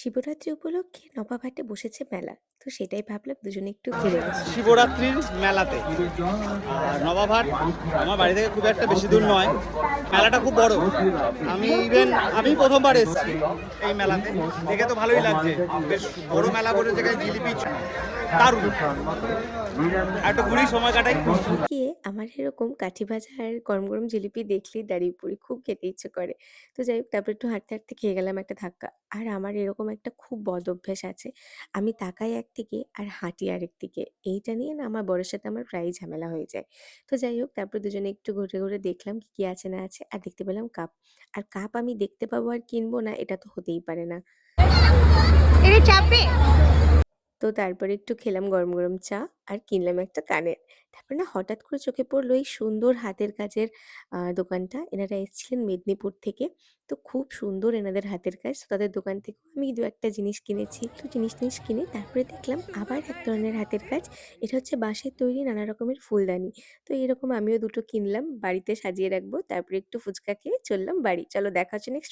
শিবরাত্রি উপলক্ষে নবাবহাটে বসেছে মেলা। তো সেটাই ভাবলাম দুজনে একটু ঘুরে আসি। শিবরাত্রির মেলাতে। আর নবাবহাট আমার বাড়ি থেকে খুব একটা বেশি দূর নয়। মেলাটা খুব বড়। আমি প্রথমবার এসেছি এই মেলাতে। দেখে তো ভালোই লাগছে, বেশ বড় মেলা বলে জায়গায় জিলিপি দারুণ। আর একটু ঘুরি, সময় কাটাই। মেলায় গিয়ে আমার এরকম কাঠি ভাজা আর গরম গরম জিলিপি দেখলেই দাঁড়িয়ে পড়ি, খুব খেতে ইচ্ছে করে। তো যাই হোক, তারপর একটু হাঁটতে হাঁটতে খেয়ে গেলাম একটা ধাক্কা। আর আমার এরকম একটা খুব বদ অভ্যাস আছে, আমি তাকাই একদিকে আর হাঁটি আরেক দিকে। এইটা নিয়ে না আমার বরের সাথে আমার প্রায়ই ঝামেলা হয়ে যায়। তো যাই হোক, তারপর দুজনে একটু ঘুরে ঘুরে দেখলাম কি কি আছে না আছে, আর দেখতে পেলাম কাপ। আর কাপ আমি দেখতে পাবো আর কিনবো না, এটা তো হতেই পারে না। এটা চাপে। তো তারপরে একটু খেলাম গরম গরম চা আর কিনলাম একটা কানের। তারপরে না হঠাৎ করে চোখে পড়লো এই সুন্দর হাতের কাজের দোকানটা। এনারা এসেছিলেন মেদিনীপুর থেকে। তো খুব সুন্দর এনাদের হাতের কাজ। তো তাদের দোকান থেকেও আমি দু একটা জিনিস কিনেছি। তো জিনিস টিনিস কিনে তারপরে দেখলাম আবার এক ধরনের হাতের কাজ। এটা হচ্ছে বাঁশের তৈরি নানা রকমের ফুলদানি। তো এরকম আমিও দুটো কিনলাম, বাড়িতে সাজিয়ে রাখবো। তারপরে একটু ফুচকা খেয়ে চললাম বাড়ি। চলো, দেখা হচ্ছে নেক্সট